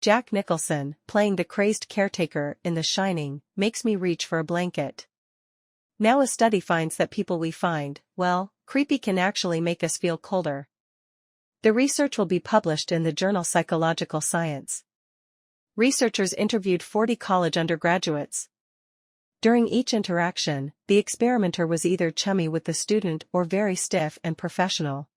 Jack Nicholson, playing the crazed caretaker in The Shining, makes me reach for a blanket. Now a study finds that people we find, well, creepy can actually make us feel colder. The research will be published in the journal Psychological Science. Researchers interviewed 40 college undergraduates. During each interaction, the experimenter was either chummy with the student or very stiff and professional.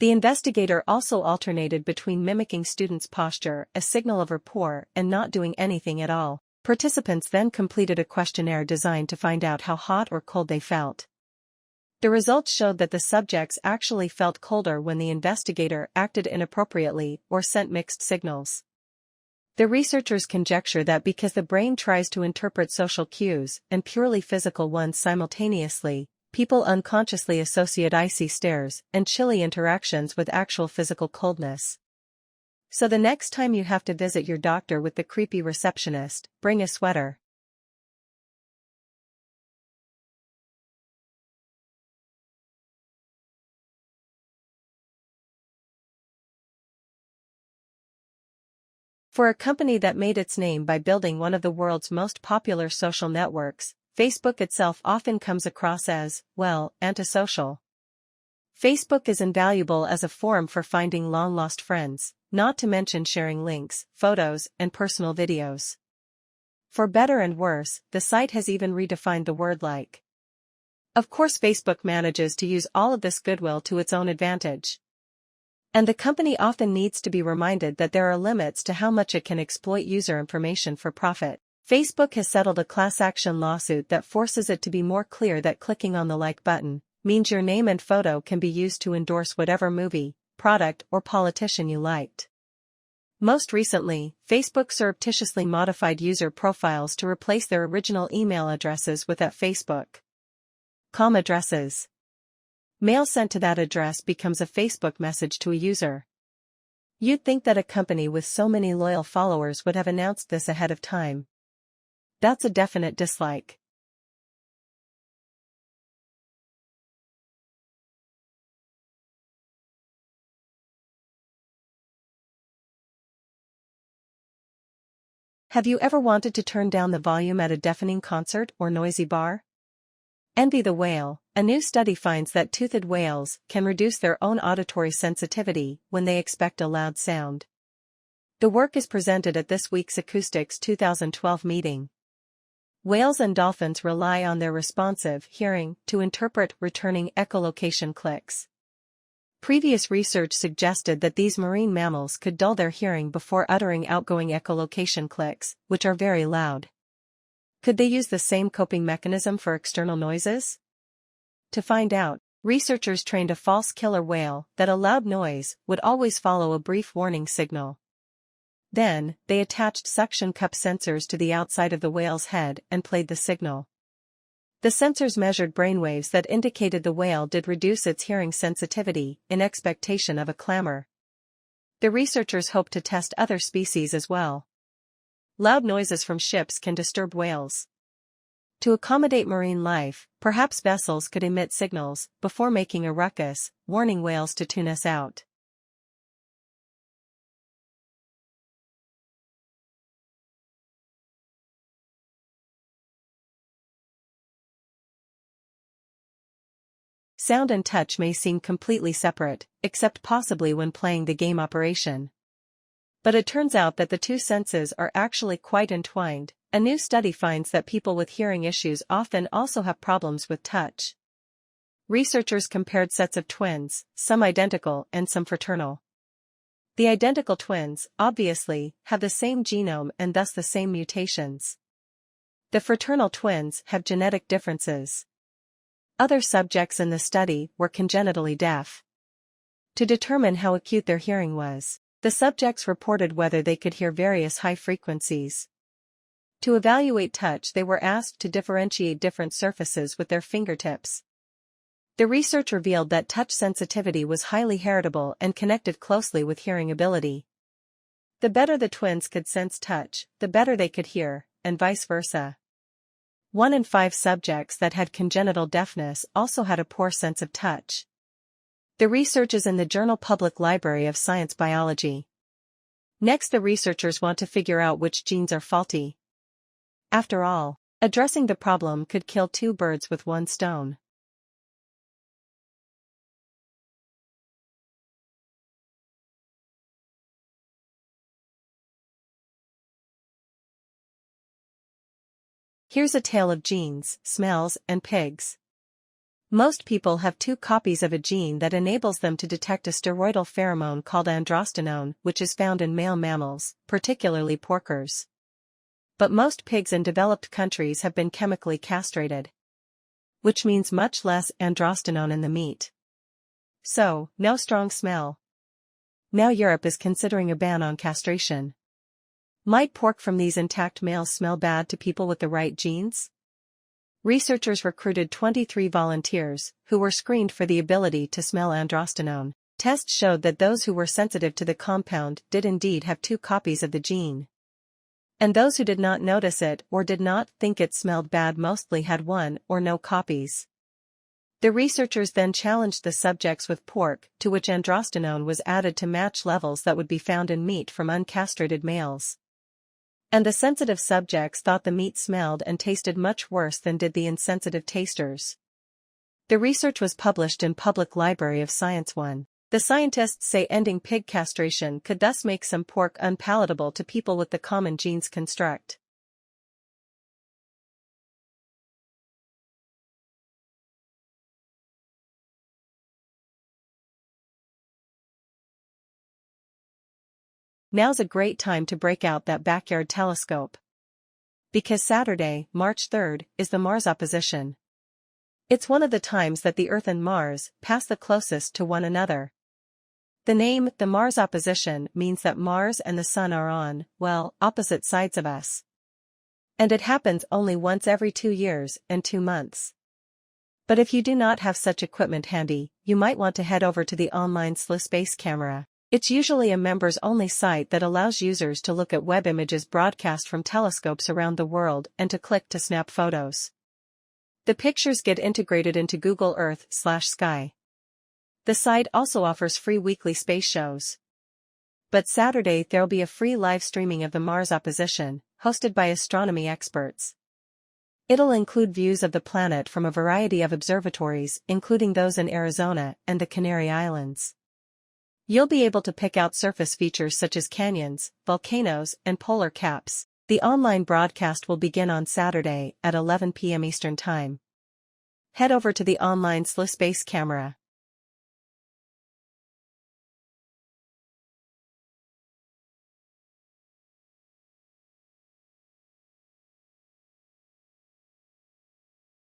The investigator also alternated between mimicking students' posture, a signal of rapport, and not doing anything at all. Participants then completed a questionnaire designed to find out how hot or cold they felt. The results showed that the subjects actually felt colder when the investigator acted inappropriately or sent mixed signals. The researchers conjecture that because the brain tries to interpret social cues and purely physical ones simultaneously, people unconsciously associate icy stares and chilly interactions with actual physical coldness. So the next time you have to visit your doctor with the creepy receptionist, bring a sweater. For a company that made its name by building one of the world's most popular social networks, Facebook itself often comes across as, well, antisocial. Facebook is invaluable as a forum for finding long-lost friends, not to mention sharing links, photos, and personal videos. For better and worse, the site has even redefined the word like. Of course, Facebook manages to use all of this goodwill to its own advantage. And the company often needs to be reminded that there are limits to how much it can exploit user information for profit. Facebook has settled a class action lawsuit that forces it to be more clear that clicking on the like button means your name and photo can be used to endorse whatever movie, product, or politician you liked. Most recently, Facebook surreptitiously modified user profiles to replace their original email addresses with @Facebook.com addresses. Mail sent to that address becomes a Facebook message to a user. You'd think that a company with so many loyal followers would have announced this ahead of time. That's a definite dislike. Have you ever wanted to turn down the volume at a deafening concert or noisy bar? Envy the whale. A new study finds that toothed whales can reduce their own auditory sensitivity when they expect a loud sound. The work is presented at this week's Acoustics 2012 meeting. Whales and dolphins rely on their responsive hearing to interpret returning echolocation clicks. Previous research suggested that these marine mammals could dull their hearing before uttering outgoing echolocation clicks, which are very loud. Could they use the same coping mechanism for external noises? To find out, researchers trained a false killer whale that a loud noise would always follow a brief warning signal. Then, they attached suction cup sensors to the outside of the whale's head and played the signal. The sensors measured brainwaves that indicated the whale did reduce its hearing sensitivity in expectation of a clamor. The researchers hope to test other species as well. Loud noises from ships can disturb whales. To accommodate marine life, perhaps vessels could emit signals before making a ruckus, warning whales to tune us out. Sound and touch may seem completely separate, except possibly when playing the game Operation. But it turns out that the two senses are actually quite entwined. A new study finds that people with hearing issues often also have problems with touch. Researchers compared sets of twins, some identical and some fraternal. The identical twins, obviously, have the same genome and thus the same mutations. The fraternal twins have genetic differences. Other subjects in the study were congenitally deaf. To determine how acute their hearing was, the subjects reported whether they could hear various high frequencies. To evaluate touch, they were asked to differentiate different surfaces with their fingertips. The research revealed that touch sensitivity was highly heritable and connected closely with hearing ability. The better the twins could sense touch, the better they could hear, and vice versa. 1 in 5 subjects that had congenital deafness also had a poor sense of touch. The research is in the journal Public Library of Science Biology. Next, the researchers want to figure out which genes are faulty. After all, addressing the problem could kill two birds with one stone. Here's a tale of genes, smells, and pigs. Most people have two copies of a gene that enables them to detect a steroidal pheromone called androstenone, which is found in male mammals, particularly porkers. But most pigs in developed countries have been chemically castrated, which means much less androstenone in the meat. So, no strong smell. Now Europe is considering a ban on castration. Might pork from these intact males smell bad to people with the right genes? Researchers recruited 23 volunteers, who were screened for the ability to smell androstenone. Tests showed that those who were sensitive to the compound did indeed have two copies of the gene. And those who did not notice it or did not think it smelled bad mostly had one or no copies. The researchers then challenged the subjects with pork, to which androstenone was added to match levels that would be found in meat from uncastrated males. And the sensitive subjects thought the meat smelled and tasted much worse than did the insensitive tasters. The research was published in Public Library of Science 1. The scientists say ending pig castration could thus make some pork unpalatable to people with the common genes construct. Now's a great time to break out that backyard telescope. Because Saturday, March 3rd, is the Mars opposition. It's one of the times that the Earth and Mars pass the closest to one another. The name, the Mars opposition, means that Mars and the Sun are on, well, opposite sides of us. And it happens only once every 2 years and 2 months. But if you do not have such equipment handy, you might want to head over to the online SLI Space Camera. It's usually a members-only site that allows users to look at web images broadcast from telescopes around the world and to click to snap photos. The pictures get integrated into Google Earth/Sky. The site also offers free weekly space shows. But Saturday there'll be a free live streaming of the Mars opposition, hosted by astronomy experts. It'll include views of the planet from a variety of observatories, including those in Arizona and the Canary Islands. You'll be able to pick out surface features such as canyons, volcanoes, and polar caps. The online broadcast will begin on Saturday at 11 p.m. Eastern Time. Head over to the online SLI Space Camera.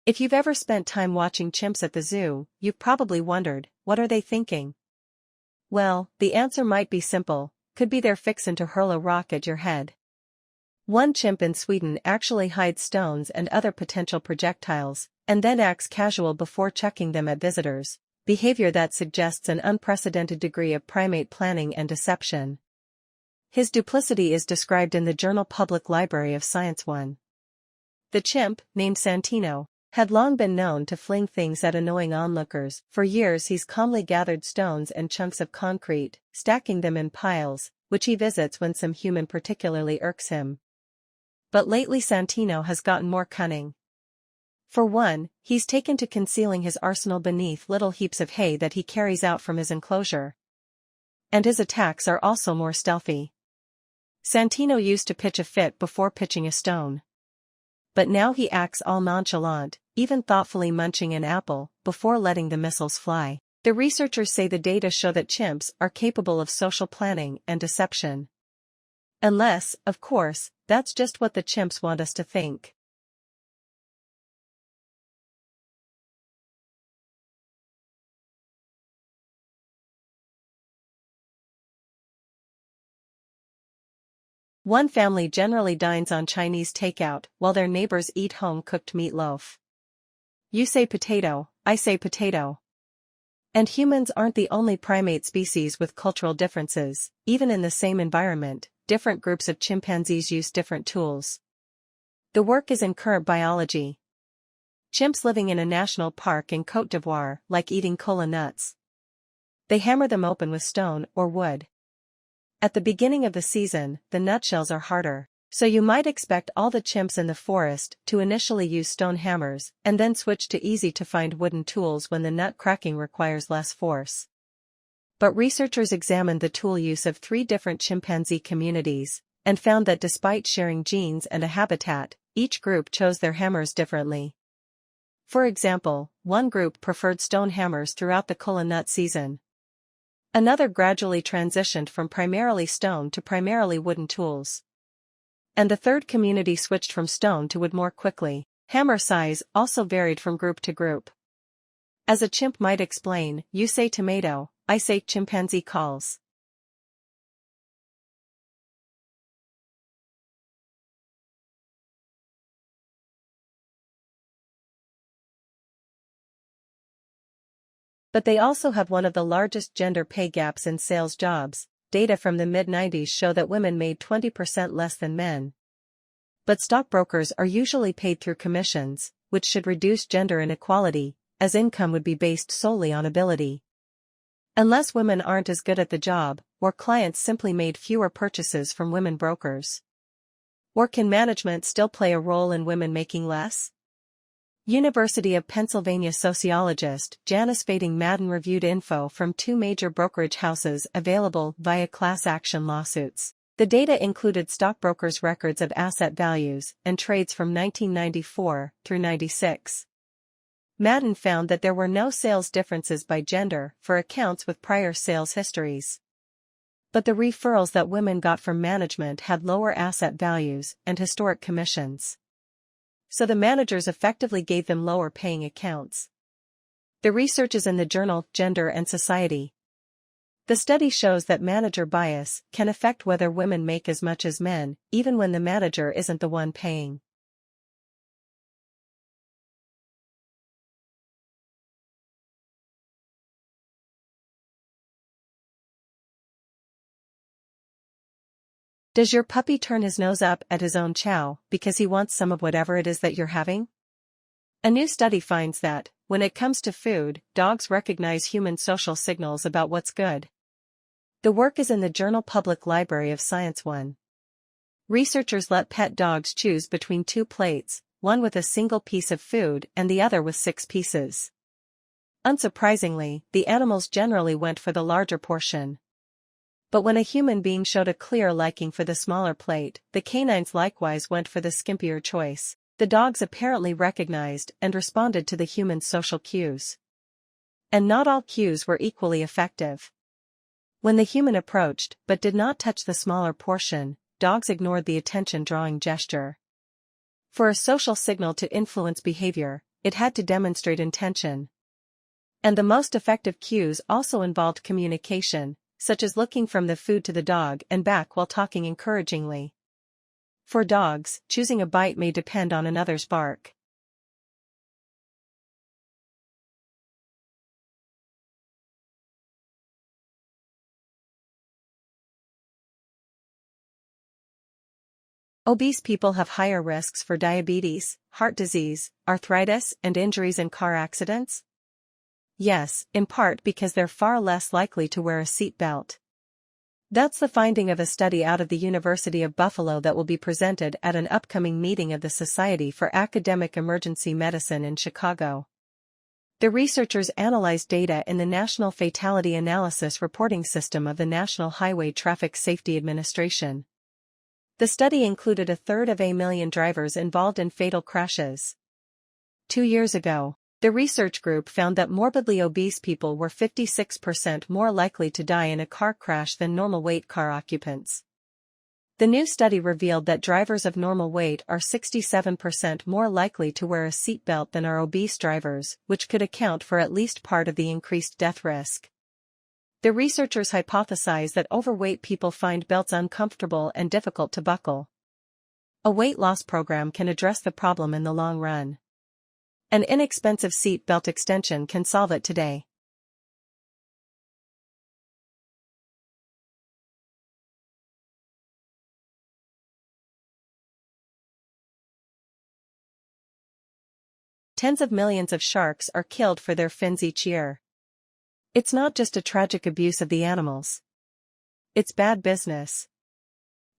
If you've ever spent time watching chimps at the zoo, you've probably wondered, what are they thinking? Well, the answer might be simple, could be they're fixin' to hurl a rock at your head. One chimp in Sweden actually hides stones and other potential projectiles, and then acts casual before chucking them at visitors, behavior that suggests an unprecedented degree of primate planning and deception. His duplicity is described in the journal Public Library of Science 1. The chimp, named Santino, had long been known to fling things at annoying onlookers. For years he's calmly gathered stones and chunks of concrete, stacking them in piles, which he visits when some human particularly irks him. But lately Santino has gotten more cunning. For one, he's taken to concealing his arsenal beneath little heaps of hay that he carries out from his enclosure. And his attacks are also more stealthy. Santino used to pitch a fit before pitching a stone. But now he acts all nonchalant, even thoughtfully munching an apple, before letting the missiles fly. The researchers say the data show that chimps are capable of social planning and deception. Unless, of course, that's just what the chimps want us to think. One family generally dines on Chinese takeout, while their neighbors eat home-cooked meatloaf. You say potato, I say potato. And humans aren't the only primate species with cultural differences. Even in the same environment, different groups of chimpanzees use different tools. The work is in current biology. Chimps living in a national park in Côte d'Ivoire like eating cola nuts. They hammer them open with stone or wood. At the beginning of the season, the nutshells are harder. So you might expect all the chimps in the forest to initially use stone hammers and then switch to easy-to-find wooden tools when the nut cracking requires less force. But researchers examined the tool use of 3 different chimpanzee communities and found that despite sharing genes and a habitat, each group chose their hammers differently. For example, one group preferred stone hammers throughout the kola nut season. Another gradually transitioned from primarily stone to primarily wooden tools. And the third community switched from stone to wood more quickly. Hammer size also varied from group to group. As a chimp might explain, you say tomato, I say chimpanzee calls. But they also have one of the largest gender pay gaps in sales jobs. Data from the mid-90s show that women made 20% less than men. But stockbrokers are usually paid through commissions, which should reduce gender inequality, as income would be based solely on ability. Unless women aren't as good at the job, or clients simply made fewer purchases from women brokers. Or can management still play a role in women making less? University of Pennsylvania sociologist Janice Fading Madden reviewed info from 2 major brokerage houses available via class action lawsuits. The data included stockbrokers' records of asset values and trades from 1994 through 96. Madden found that there were no sales differences by gender for accounts with prior sales histories. But the referrals that women got from management had lower asset values and historic commissions. So the managers effectively gave them lower paying accounts. The research is in the journal Gender and Society. The study shows that manager bias can affect whether women make as much as men, even when the manager isn't the one paying. Does your puppy turn his nose up at his own chow because he wants some of whatever it is that you're having? A new study finds that, when it comes to food, dogs recognize human social signals about what's good. The work is in the journal Public Library of Science 1. Researchers let pet dogs choose between 2 plates, one with a single piece of food and the other with 6 pieces. Unsurprisingly, the animals generally went for the larger portion. But when a human being showed a clear liking for the smaller plate, the canines likewise went for the skimpier choice. The dogs apparently recognized and responded to the human's social cues. And not all cues were equally effective. When the human approached but did not touch the smaller portion, dogs ignored the attention-drawing gesture. For a social signal to influence behavior, it had to demonstrate intention. And the most effective cues also involved communication, such as looking from the food to the dog and back while talking encouragingly. For dogs, choosing a bite may depend on another's bark. Obese people have higher risks for diabetes, heart disease, arthritis, and injuries in car accidents? Yes, in part because they're far less likely to wear a seat belt. That's the finding of a study out of the University of Buffalo that will be presented at an upcoming meeting of the Society for Academic Emergency Medicine in Chicago. The researchers analyzed data in the National Fatality Analysis Reporting System of the National Highway Traffic Safety Administration. The study included 1/3 of a million drivers involved in fatal crashes. 2 years ago, the research group found that morbidly obese people were 56% more likely to die in a car crash than normal-weight car occupants. The new study revealed that drivers of normal weight are 67% more likely to wear a seatbelt than are obese drivers, which could account for at least part of the increased death risk. The researchers hypothesize that overweight people find belts uncomfortable and difficult to buckle. A weight loss program can address the problem in the long run. An inexpensive seat belt extension can solve it today. Tens of millions of sharks are killed for their fins each year. It's not just a tragic abuse of the animals. It's bad business.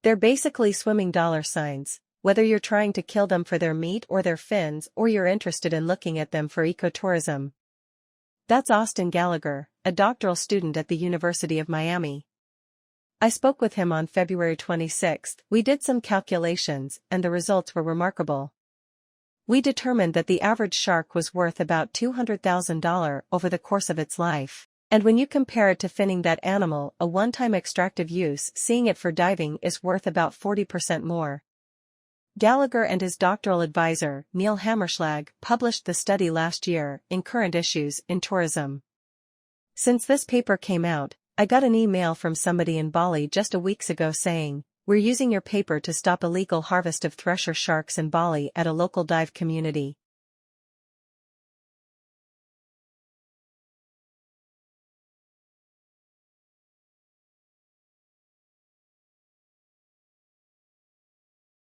They're basically swimming dollar signs, whether you're trying to kill them for their meat or their fins or you're interested in looking at them for ecotourism. That's Austin Gallagher, a doctoral student at the University of Miami. I spoke with him on February 26. We did some calculations, and the results were remarkable. We determined that the average shark was worth about $200,000 over the course of its life. And when you compare it to finning that animal, a one-time extractive use, seeing it for diving is worth about 40% more. Gallagher and his doctoral advisor, Neil Hammerschlag, published the study last year in Current Issues in Tourism. Since this paper came out, I got an email from somebody in Bali just a week ago saying, "We're using your paper to stop illegal harvest of thresher sharks in Bali at a local dive community."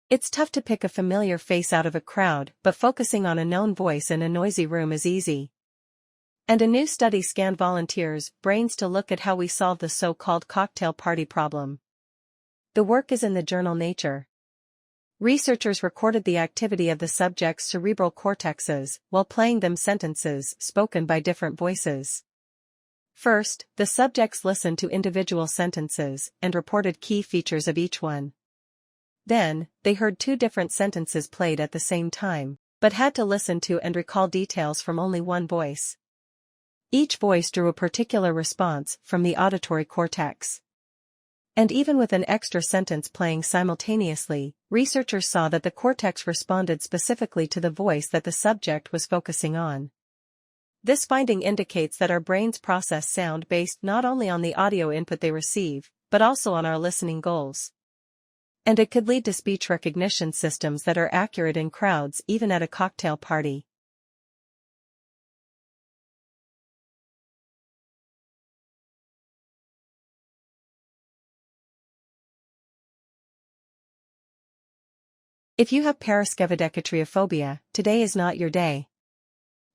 It's tough to pick a familiar face out of a crowd, but focusing on a known voice in a noisy room is easy. And a new study scanned volunteers' brains to look at how we solve the so-called cocktail party problem. The work is in the journal Nature. Researchers recorded the activity of the subjects' cerebral cortexes while playing them sentences spoken by different voices. First, the subjects listened to individual sentences and reported key features of each one. Then, they heard two different sentences played at the same time, but had to listen to and recall details from only one voice. Each voice drew a particular response from the auditory cortex. And even with an extra sentence playing simultaneously, researchers saw that the cortex responded specifically to the voice that the subject was focusing on. This finding indicates that our brains process sound based not only on the audio input they receive, but also on our listening goals. And it could lead to speech recognition systems that are accurate in crowds even at a cocktail party. If you have paraskevidekatriophobia, today is not your day.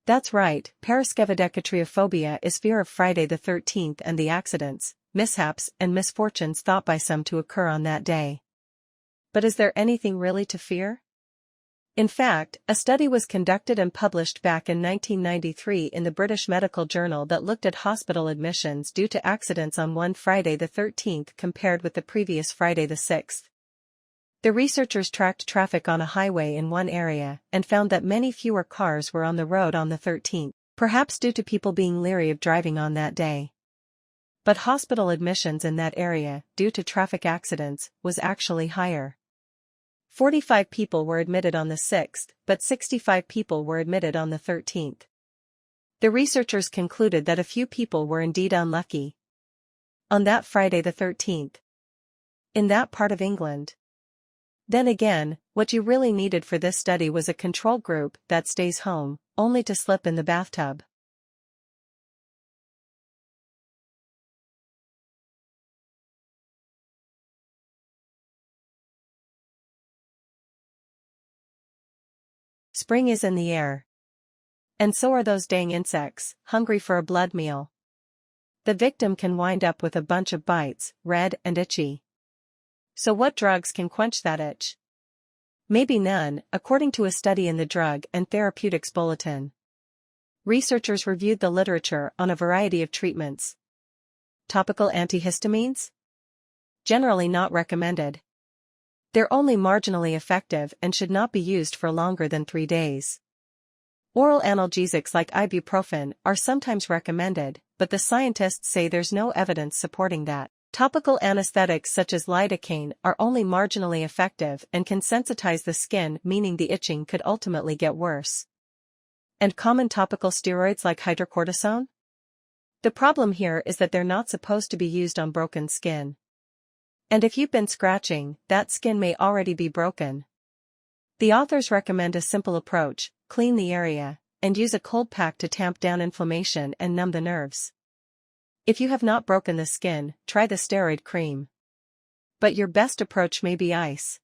That's right, paraskevidekatriophobia is fear of Friday the 13th and the accidents, mishaps, and misfortunes thought by some to occur on that day. But is there anything really to fear? In fact, a study was conducted and published back in 1993 in the British Medical Journal that looked at hospital admissions due to accidents on one Friday the 13th compared with the previous Friday the 6th. The researchers tracked traffic on a highway in one area and found that many fewer cars were on the road on the 13th, perhaps due to people being leery of driving on that day. But hospital admissions in that area, due to traffic accidents, was actually higher. 45 people were admitted on the 6th, but 65 people were admitted on the 13th. The researchers concluded that a few people were indeed unlucky on that Friday the 13th. In that part of England. Then again, what you really needed for this study was a control group that stays home, only to slip in the bathtub. Spring is in the air. And so are those dang insects, hungry for a blood meal. The victim can wind up with a bunch of bites, red and itchy. So what drugs can quench that itch? Maybe none, according to a study in the Drug and Therapeutics Bulletin. Researchers reviewed the literature on a variety of treatments. Topical antihistamines? Generally not recommended. They're only marginally effective and should not be used for longer than 3 days. Oral analgesics like ibuprofen are sometimes recommended, but the scientists say there's no evidence supporting that. Topical anesthetics such as lidocaine are only marginally effective and can sensitize the skin, meaning the itching could ultimately get worse. And common topical steroids like hydrocortisone? The problem here is that they're not supposed to be used on broken skin. And if you've been scratching, that skin may already be broken. The authors recommend a simple approach: clean the area, and use a cold pack to tamp down inflammation and numb the nerves. If you have not broken the skin, try the steroid cream. But your best approach may be ice.